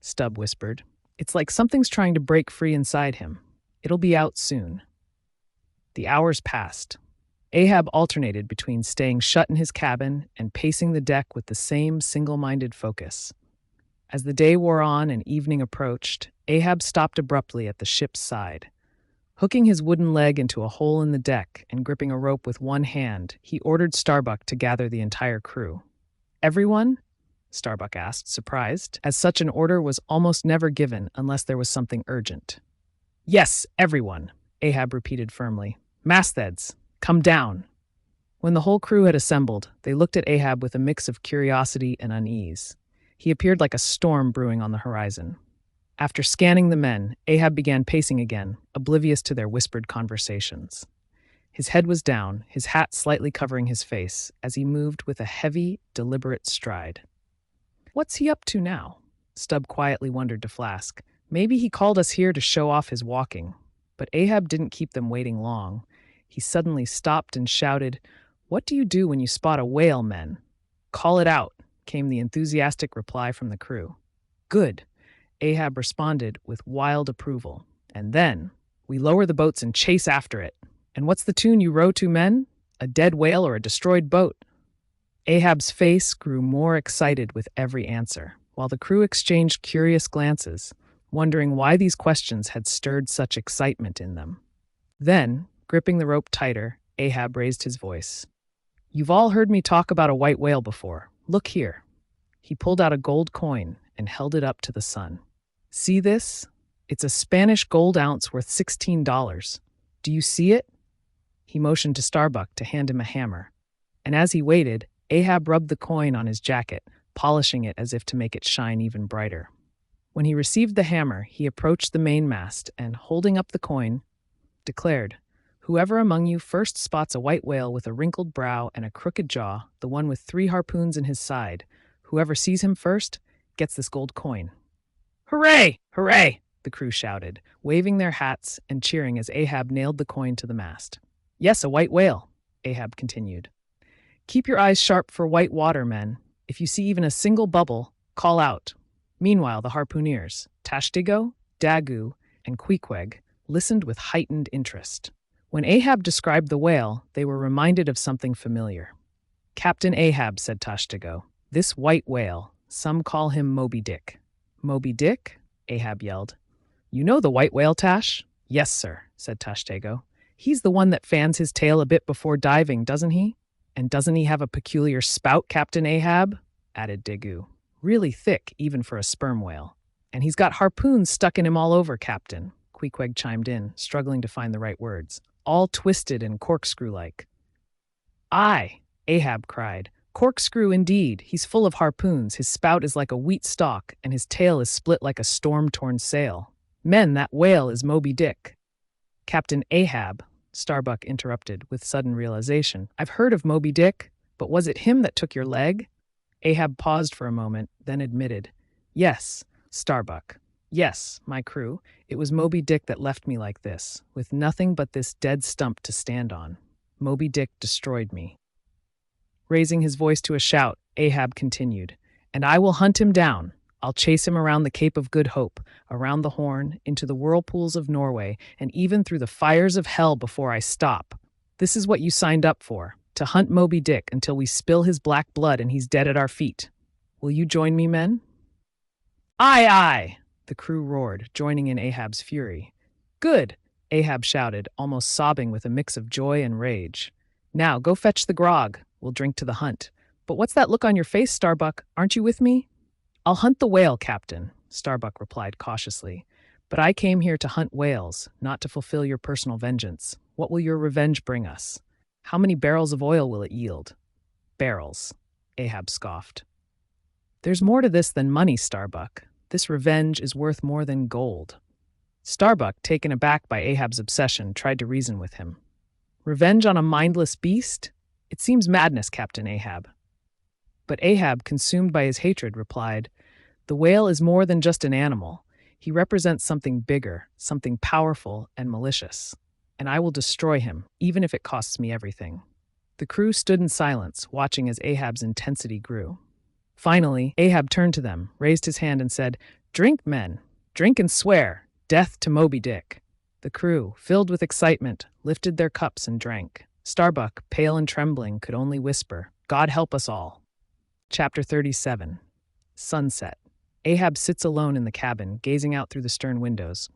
Stubb whispered. "It's like something's trying to break free inside him. It'll be out soon." The hours passed. Ahab alternated between staying shut in his cabin and pacing the deck with the same single-minded focus. As the day wore on and evening approached, Ahab stopped abruptly at the ship's side. Hooking his wooden leg into a hole in the deck and gripping a rope with one hand, he ordered Starbuck to gather the entire crew. "Everyone?" Starbuck asked, surprised, as such an order was almost never given unless there was something urgent. "Yes, everyone," Ahab repeated firmly. "Mastheads, come down." When the whole crew had assembled, they looked at Ahab with a mix of curiosity and unease. He appeared like a storm brewing on the horizon. After scanning the men, Ahab began pacing again, oblivious to their whispered conversations. His head was down, his hat slightly covering his face, as he moved with a heavy, deliberate stride. "What's he up to now?" Stubb quietly wondered to Flask. "Maybe he called us here to show off his walking." But Ahab didn't keep them waiting long. He suddenly stopped and shouted, "What do you do when you spot a whale, men?" "Call it out," came the enthusiastic reply from the crew. "Good," Ahab responded with wild approval. "And then, we lower the boats and chase after it. And what's the tune you row to, men? A dead whale or a destroyed boat?" Ahab's face grew more excited with every answer, while the crew exchanged curious glances, wondering why these questions had stirred such excitement in them. Then, gripping the rope tighter, Ahab raised his voice. "You've all heard me talk about a white whale before. Look here." He pulled out a gold coin and held it up to the sun. "See this? It's a Spanish gold ounce worth $16. Do you see it?" He motioned to Starbuck to hand him a hammer, and as he waited, Ahab rubbed the coin on his jacket, polishing it as if to make it shine even brighter. When he received the hammer, he approached the mainmast and, holding up the coin, declared, "Whoever among you first spots a white whale with a wrinkled brow and a crooked jaw, the one with 3 harpoons in his side, whoever sees him first gets this gold coin." "Hooray! Hooray!" the crew shouted, waving their hats and cheering as Ahab nailed the coin to the mast. "Yes, a white whale," Ahab continued. "Keep your eyes sharp for white water, men. If you see even a single bubble, call out." Meanwhile, the harpooneers, Tashtigo, Dagu, and Queequeg, listened with heightened interest. When Ahab described the whale, they were reminded of something familiar. "Captain Ahab," said Tashtigo, "this white whale, some call him Moby Dick." "Moby Dick?" Ahab yelled. "You know the white whale, Tash?" "Yes, sir," said Tashtego. "He's the one that fans his tail a bit before diving, doesn't he?" "And doesn't he have a peculiar spout, Captain Ahab?" added Dagu. "Really thick, even for a sperm whale. And he's got harpoons stuck in him all over, Captain," Queequeg chimed in, struggling to find the right words. "All twisted and corkscrew-like." "Aye," Ahab cried. "Corkscrew indeed. He's full of harpoons, his spout is like a wheat stalk, and his tail is split like a storm-torn sail. Men, that whale is Moby Dick." "Captain Ahab," Starbuck interrupted with sudden realization. "I've heard of Moby Dick, but was it him that took your leg?" Ahab paused for a moment, then admitted, "Yes, Starbuck. Yes, my crew. It was Moby Dick that left me like this, with nothing but this dead stump to stand on. Moby Dick destroyed me." Raising his voice to a shout, Ahab continued, "And I will hunt him down. I'll chase him around the Cape of Good Hope, around the Horn, into the whirlpools of Norway, and even through the fires of hell before I stop. This is what you signed up for, to hunt Moby Dick until we spill his black blood and he's dead at our feet. Will you join me, men?" "Aye, aye!" the crew roared, joining in Ahab's fury. "Good!" Ahab shouted, almost sobbing with a mix of joy and rage. "Now, go fetch the grog. We'll drink to the hunt. But what's that look on your face, Starbuck? Aren't you with me?" "I'll hunt the whale, Captain," Starbuck replied cautiously. "But I came here to hunt whales, not to fulfill your personal vengeance. What will your revenge bring us? How many barrels of oil will it yield?" "Barrels," Ahab scoffed. "There's more to this than money, Starbuck. This revenge is worth more than gold." Starbuck, taken aback by Ahab's obsession, tried to reason with him. "Revenge on a mindless beast? It seems madness, Captain Ahab." But Ahab, consumed by his hatred, replied, "The whale is more than just an animal. He represents something bigger, something powerful and malicious. And I will destroy him, even if it costs me everything." The crew stood in silence, watching as Ahab's intensity grew. Finally, Ahab turned to them, raised his hand, and said, "Drink, men. Drink and swear. Death to Moby Dick." The crew, filled with excitement, lifted their cups and drank. Starbuck, pale and trembling, could only whisper, "God help us all." Chapter 37. Sunset. Ahab sits alone in the cabin, gazing out through the stern windows.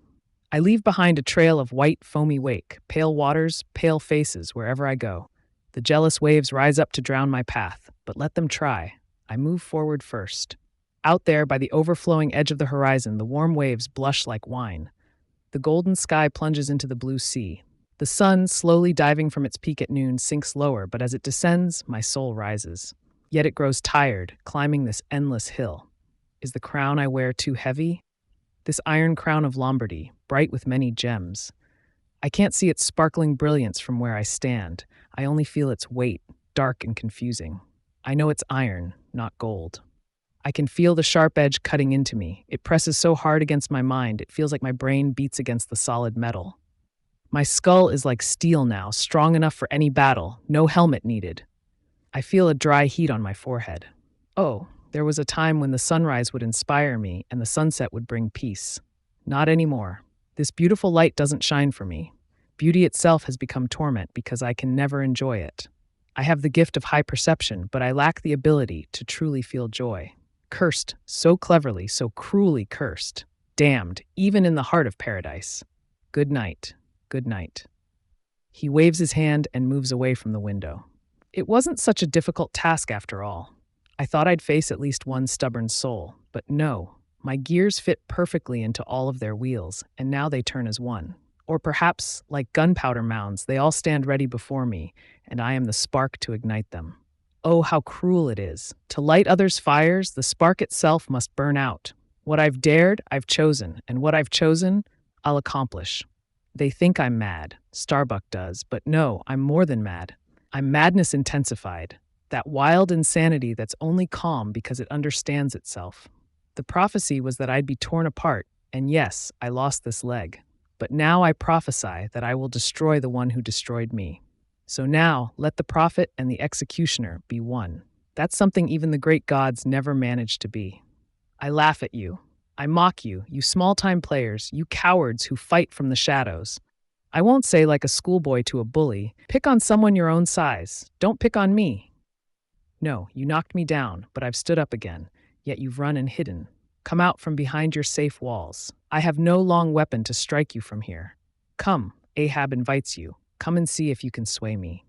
I leave behind a trail of white, foamy wake, pale waters, pale faces wherever I go. The jealous waves rise up to drown my path, but let them try. I move forward first. Out there, by the overflowing edge of the horizon, the warm waves blush like wine. The golden sky plunges into the blue sea. The sun, slowly diving from its peak at noon, sinks lower, but as it descends, my soul rises. Yet it grows tired, climbing this endless hill. Is the crown I wear too heavy? This iron crown of Lombardy, bright with many gems. I can't see its sparkling brilliance from where I stand. I only feel its weight, dark and confusing. I know it's iron, not gold. I can feel the sharp edge cutting into me. It presses so hard against my mind, it feels like my brain beats against the solid metal. My skull is like steel now, strong enough for any battle, no helmet needed. I feel a dry heat on my forehead. Oh, there was a time when the sunrise would inspire me and the sunset would bring peace. Not anymore. This beautiful light doesn't shine for me. Beauty itself has become torment because I can never enjoy it. I have the gift of high perception, but I lack the ability to truly feel joy. Cursed, so cleverly, so cruelly cursed. Damned, even in the heart of paradise. Good night, good night. He waves his hand and moves away from the window. It wasn't such a difficult task after all. I thought I'd face at least one stubborn soul, but no. My gears fit perfectly into all of their wheels, and now they turn as one. Or perhaps, like gunpowder mounds, they all stand ready before me, and I am the spark to ignite them. Oh, how cruel it is. To light others' fires, the spark itself must burn out. What I've dared, I've chosen, and what I've chosen, I'll accomplish. They think I'm mad, Starbuck does, but no, I'm more than mad. I'm madness intensified, that wild insanity that's only calm because it understands itself. The prophecy was that I'd be torn apart, and yes, I lost this leg. But now I prophesy that I will destroy the one who destroyed me. So now, let the prophet and the executioner be one. That's something even the great gods never managed to be. I laugh at you. I mock you, you small-time players, you cowards who fight from the shadows. I won't say like a schoolboy to a bully, pick on someone your own size. Don't pick on me. No, you knocked me down, but I've stood up again, yet you've run and hidden. Come out from behind your safe walls. I have no long weapon to strike you from here. Come, Ahab invites you. Come and see if you can sway me.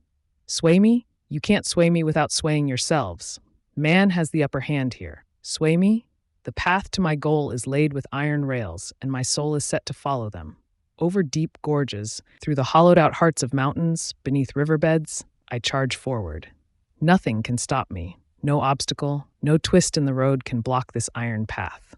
Sway me? You can't sway me without swaying yourselves. Man has the upper hand here. Sway me? The path to my goal is laid with iron rails, and my soul is set to follow them. Over deep gorges, through the hollowed-out hearts of mountains, beneath riverbeds, I charge forward. Nothing can stop me. No obstacle, no twist in the road can block this iron path.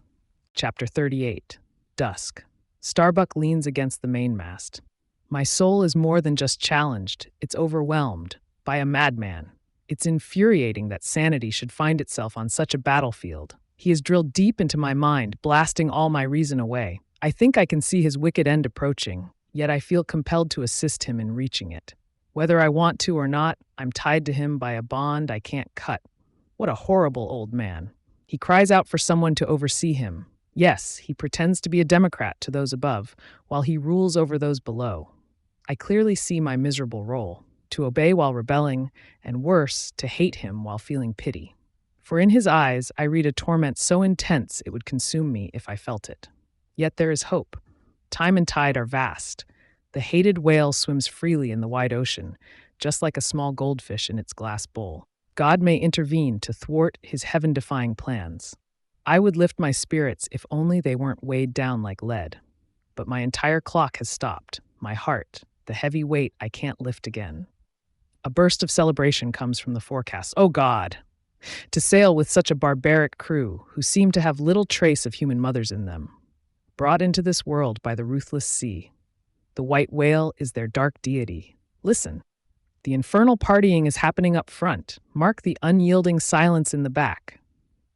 Chapter 38. Dusk. Starbuck leans against the mainmast. My soul is more than just challenged, it's overwhelmed by a madman. It's infuriating that sanity should find itself on such a battlefield. He has drilled deep into my mind, blasting all my reason away. I think I can see his wicked end approaching, yet I feel compelled to assist him in reaching it. Whether I want to or not, I'm tied to him by a bond I can't cut. What a horrible old man. He cries out for someone to oversee him. Yes, he pretends to be a Democrat to those above, while he rules over those below. I clearly see my miserable role, to obey while rebelling, and worse, to hate him while feeling pity. For in his eyes, I read a torment so intense it would consume me if I felt it. Yet there is hope. Time and tide are vast. The hated whale swims freely in the wide ocean, just like a small goldfish in its glass bowl. God may intervene to thwart his heaven-defying plans. I would lift my spirits if only they weren't weighed down like lead. But my entire clock has stopped. My heart, the heavy weight I can't lift again. A burst of celebration comes from the forecastle. Oh God! To sail with such a barbaric crew who seem to have little trace of human mothers in them. Brought into this world by the ruthless sea. The white whale is their dark deity. Listen. The infernal partying is happening up front. Mark the unyielding silence in the back.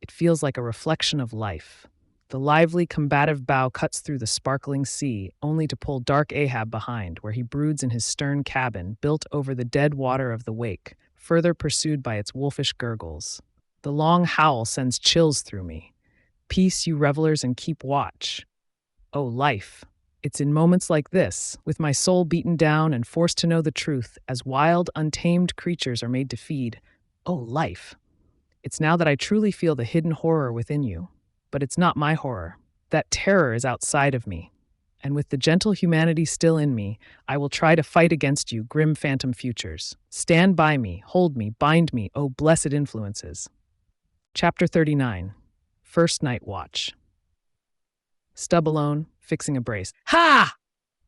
It feels like a reflection of life. The lively, combative bow cuts through the sparkling sea, only to pull dark Ahab behind, where he broods in his stern cabin, built over the dead water of the wake, further pursued by its wolfish gurgles. The long howl sends chills through me. Peace, you revelers, and keep watch. Oh, life. It's in moments like this, with my soul beaten down and forced to know the truth, as wild, untamed creatures are made to feed. Oh, life. It's now that I truly feel the hidden horror within you. But it's not my horror. That terror is outside of me. And with the gentle humanity still in me, I will try to fight against you, grim phantom futures. Stand by me, hold me, bind me, O blessed influences. Chapter 39. First Night Watch. Stubb alone, fixing a brace. Ha!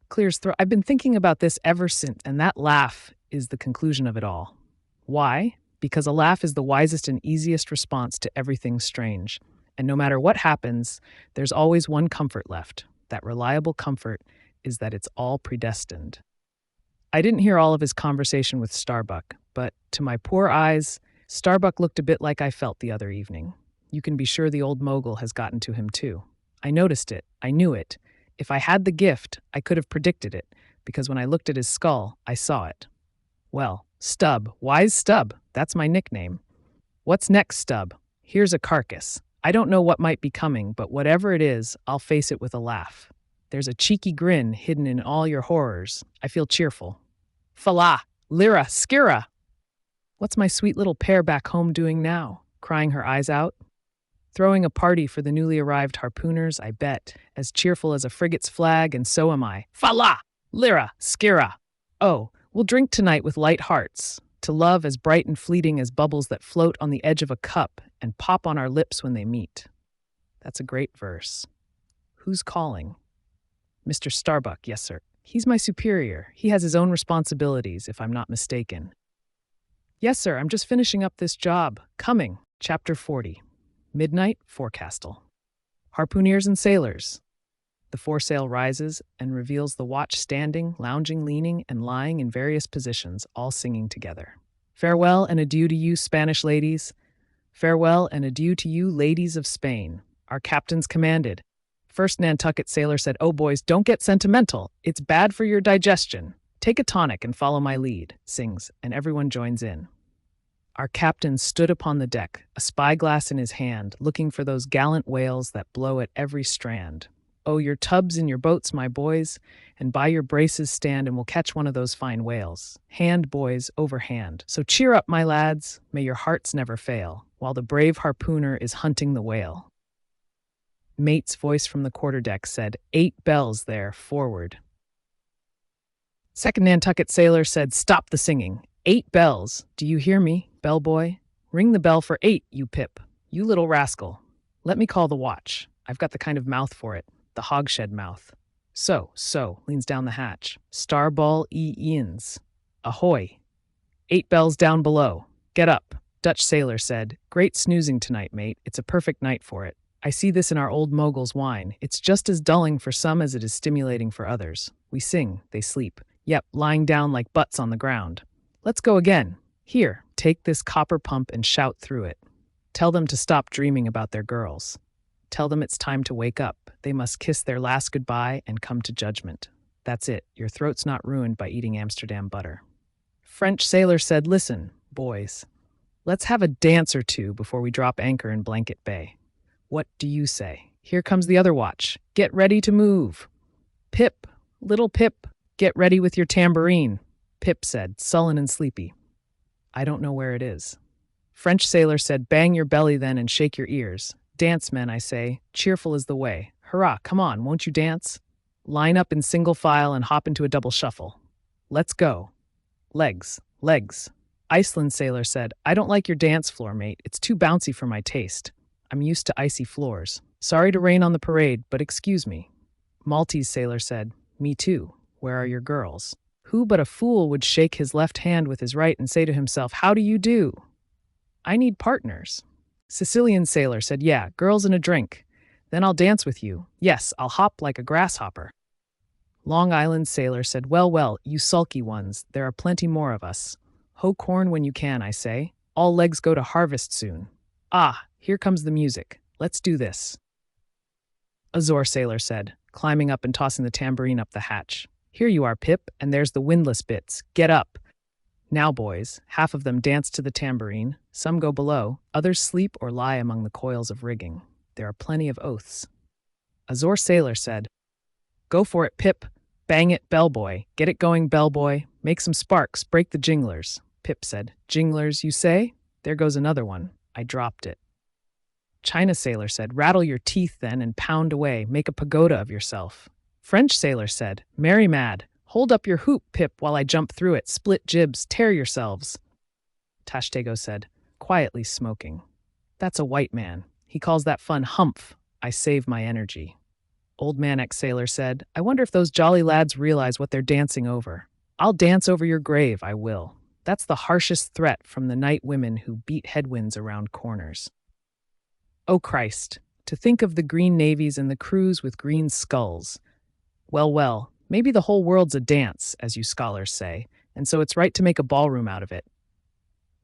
Clears throat. I've been thinking about this ever since, and that laugh is the conclusion of it all. Why? Because a laugh is the wisest and easiest response to everything strange. And no matter what happens, there's always one comfort left. That reliable comfort is that it's all predestined. I didn't hear all of his conversation with Starbuck, but to my poor eyes, Starbuck looked a bit like I felt the other evening. You can be sure the old mogul has gotten to him too. I noticed it. I knew it. If I had the gift, I could have predicted it, because when I looked at his skull, I saw it. Well, Stubb, wise Stubb, that's my nickname. What's next, Stubb? Here's a carcass. I don't know what might be coming, but whatever it is, I'll face it with a laugh. There's a cheeky grin hidden in all your horrors. I feel cheerful. Falah, Lyra, Skira! What's my sweet little pair back home doing now? Crying her eyes out? Throwing a party for the newly arrived harpooners, I bet, as cheerful as a frigate's flag, and so am I. Falah! Lyra, Skira! Oh, we'll drink tonight with light hearts, to love as bright and fleeting as bubbles that float on the edge of a cup and pop on our lips when they meet. That's a great verse. Who's calling? Mr. Starbuck, yes, sir. He's my superior. He has his own responsibilities, if I'm not mistaken. Yes, sir, I'm just finishing up this job. Coming. Chapter 40. Midnight, Forecastle. Harpooneers and sailors. The foresail rises and reveals the watch standing, lounging, leaning, and lying in various positions, all singing together. Farewell and adieu to you, Spanish ladies. Farewell and adieu to you, ladies of Spain. Our captains commanded. First Nantucket sailor said, "Oh, boys, don't get sentimental. It's bad for your digestion. Take a tonic and follow my lead," sings, and everyone joins in. Our captain stood upon the deck, a spyglass in his hand, looking for those gallant whales that blow at every strand. Oh, your tubs and your boats, my boys, and by your braces stand, and we'll catch one of those fine whales. Hand, boys, over hand. So cheer up, my lads, may your hearts never fail, while the brave harpooner is hunting the whale. Mate's voice from the quarterdeck said, 8 bells there, forward. Second Nantucket sailor said, "Stop the singing. 8 bells. Do you hear me, bellboy? Ring the bell for 8, you Pip. You little rascal. Let me call the watch. I've got the kind of mouth for it, the hogshead mouth. So, leans down the hatch. Starball Ians. Ahoy. 8 bells down below. Get up." Dutch sailor said, "Great snoozing tonight, mate. It's a perfect night for it. I see this in our old mogul's wine. It's just as dulling for some as it is stimulating for others. We sing, they sleep. Yep, lying down like butts on the ground. Let's go again. Here, take this copper pump and shout through it. Tell them to stop dreaming about their girls. Tell them it's time to wake up. They must kiss their last goodbye and come to judgment. That's it. Your throat's not ruined by eating Amsterdam butter." French sailor said, "Listen, boys. Let's have a dance or two before we drop anchor in Blanket Bay. What do you say? Here comes the other watch. Get ready to move. Pip, little Pip, get ready with your tambourine," Pip said, sullen and sleepy. "I don't know where it is." French sailor said, "Bang your belly then and shake your ears. Dance, men, I say. Cheerful is the way. Hurrah, come on, won't you dance? Line up in single file and hop into a double shuffle. Let's go. Legs, legs." Iceland sailor said, "I don't like your dance floor, mate. It's too bouncy for my taste. I'm used to icy floors. Sorry to rain on the parade, but excuse me." Maltese sailor said, "Me too. Where are your girls?" Who but a fool would shake his left hand with his right and say to himself, "How do you do? I need partners." Sicilian sailor said, "Yeah, girls and a drink. Then I'll dance with you. Yes, I'll hop like a grasshopper." Long Island sailor said, Well, you sulky ones, there are plenty more of us. Hoe corn when you can, I say. All legs go to harvest soon. Ah, here comes the music. Let's do this." Azore sailor said, climbing up and tossing the tambourine up the hatch. "Here you are, Pip, and there's the windlass bits. Get up." Now, boys, half of them dance to the tambourine, some go below, others sleep or lie among the coils of rigging. There are plenty of oaths. Azore sailor said, "Go for it, Pip. Bang it, bellboy. Get it going, bellboy. Make some sparks, break the jinglers." Pip said, "Jinglers, you say? There goes another one. I dropped it." China sailor said, rattle your teeth then and pound away, make a pagoda of yourself. French sailor said, merry mad, hold up your hoop, Pip, while I jump through it, split jibs, tear yourselves. Tashtego said, quietly smoking. That's a white man. He calls that fun humph. I save my energy. Old Man ex-sailor said, I wonder if those jolly lads realize what they're dancing over. I'll dance over your grave, I will. That's the harshest threat from the night women who beat headwinds around corners. Oh Christ, to think of the green navies and the crews with green skulls. Well, maybe the whole world's a dance, as you scholars say, and so it's right to make a ballroom out of it.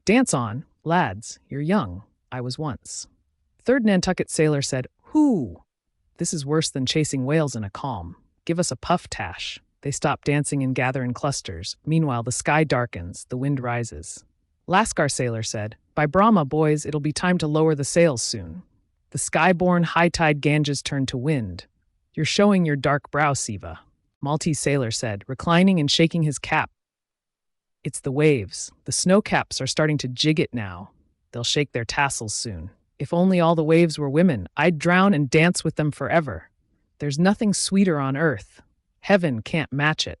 Dance on, lads, you're young. I was once. Third Nantucket sailor said, Hoo! This is worse than chasing whales in a calm. Give us a puff, Tash. They stop dancing and gather in clusters. Meanwhile, the sky darkens, the wind rises. Lascar sailor said, by Brahma, boys, it'll be time to lower the sails soon. The sky-born high-tide Ganges turn to wind. You're showing your dark brow, Siva. Maltese sailor said, reclining and shaking his cap. It's the waves. The snow caps are starting to jig it now. They'll shake their tassels soon. If only all the waves were women, I'd drown and dance with them forever. There's nothing sweeter on earth. Heaven can't match it.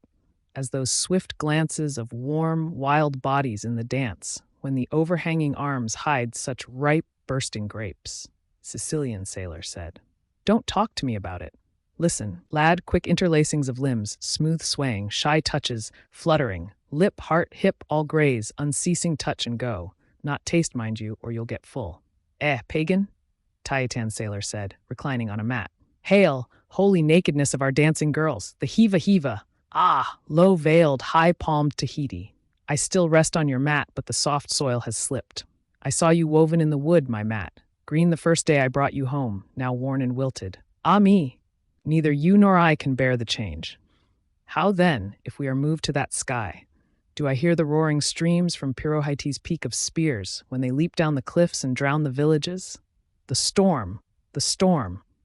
As those swift glances of warm, wild bodies in the dance, when the overhanging arms hide such ripe, bursting grapes. Sicilian sailor said, don't talk to me about it. Listen, lad, quick interlacings of limbs, smooth swaying, shy touches, fluttering, lip, heart, hip, all graze, unceasing touch and go. Not taste, mind you, or you'll get full. Pagan? Tayatan sailor said, reclining on a mat. Hail, holy nakedness of our dancing girls, the heava. Ah, low-veiled, high-palmed Tahiti. I still rest on your mat, but the soft soil has slipped. I saw you woven in the wood, my mat. Green the first day I brought you home, now worn and wilted. Ah me! Neither you nor I can bear the change. How then, if we are moved to that sky? Do I hear the roaring streams from Pirohite's peak of spears when they leap down the cliffs and drown the villages? The storm,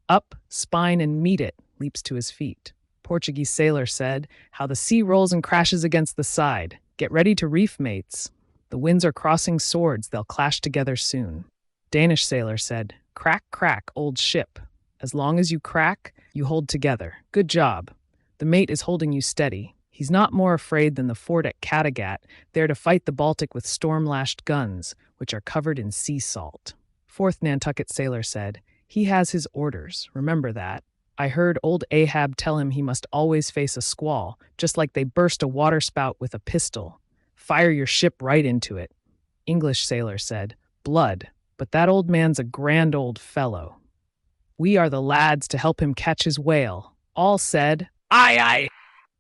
up, spine and meet it, leaps to his feet. Portuguese sailor said, how the sea rolls and crashes against the side. Get ready to reef, mates. The winds are crossing swords, they'll clash together soon. Danish sailor said, crack, crack, old ship. As long as you crack, you hold together. Good job. The mate is holding you steady. He's not more afraid than the fort at Kattegat, there to fight the Baltic with storm-lashed guns, which are covered in sea salt. Fourth Nantucket sailor said, he has his orders, remember that. I heard old Ahab tell him he must always face a squall, just like they burst a waterspout with a pistol. Fire your ship right into it. English sailor said, blood, but that old man's a grand old fellow. We are the lads to help him catch his whale. All said, aye, aye.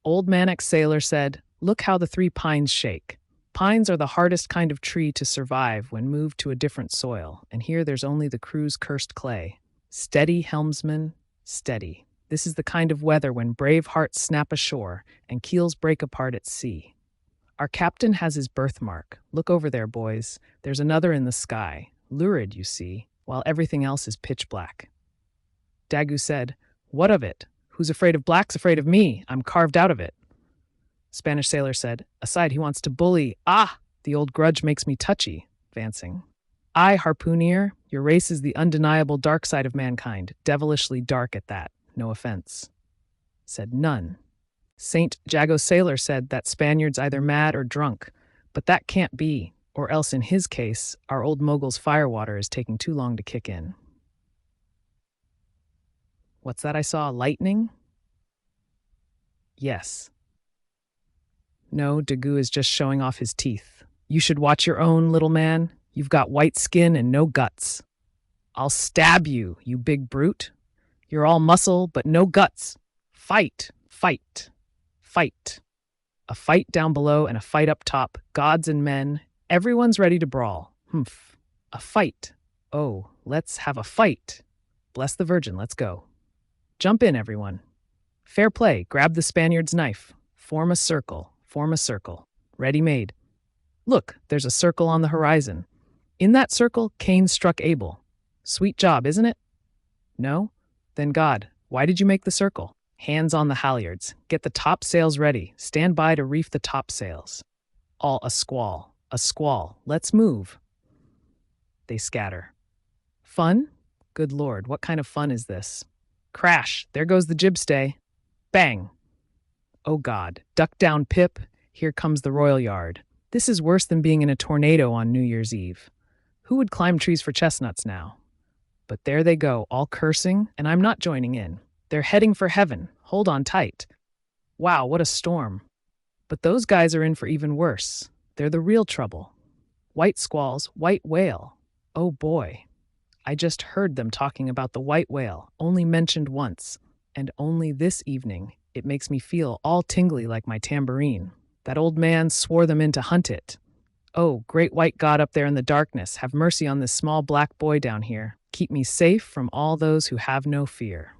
Old Man ex-sailor said, look how the three pines shake. Pines are the hardest kind of tree to survive when moved to a different soil, and here there's only the crew's cursed clay. Steady, helmsman, steady. This is the kind of weather when brave hearts snap ashore and keels break apart at sea. Our captain has his birthmark. Look over there, boys. There's another in the sky. Lurid, you see, while everything else is pitch black. Dagu said, what of it? Who's afraid of black's afraid of me. I'm carved out of it. Spanish sailor said, aside, he wants to bully. Ah, the old grudge makes me touchy, advancing. I, harpooner, your race is the undeniable dark side of mankind, devilishly dark at that, no offense. Said none. Saint Jago sailor said that Spaniard's either mad or drunk, but that can't be, or else in his case, our old mogul's firewater is taking too long to kick in. What's that I saw, lightning? Yes. No, Dagu is just showing off his teeth. You should watch your own, little man. You've got white skin and no guts. I'll stab you, you big brute. You're all muscle, but no guts. Fight, fight, fight. A fight down below and a fight up top. Gods and men. Everyone's ready to brawl. Humph. A fight. Oh, let's have a fight. Bless the Virgin, let's go. Jump in, everyone. Fair play, grab the Spaniard's knife. Form a circle, form a circle. Ready made. Look, there's a circle on the horizon. In that circle, Cain struck Abel. Sweet job, isn't it? No? Then God, why did you make the circle? Hands on the halyards. Get the top sails ready. Stand by to reef the top sails. All a squall, a squall. Let's move. They scatter. Fun? Good Lord, what kind of fun is this? Crash! There goes the jibstay. Bang! Oh God, duck down, Pip. Here comes the royal yard. This is worse than being in a tornado on New Year's Eve. Who would climb trees for chestnuts now? But there they go, all cursing, and I'm not joining in. They're heading for heaven. Hold on tight. Wow, what a storm. But those guys are in for even worse. They're the real trouble. White squalls, white whale. Oh boy. I just heard them talking about the white whale, only mentioned once. And only this evening. It makes me feel all tingly like my tambourine. That old man swore them in to hunt it. Oh, great white God up there in the darkness, have mercy on this small black boy down here. Keep me safe from all those who have no fear.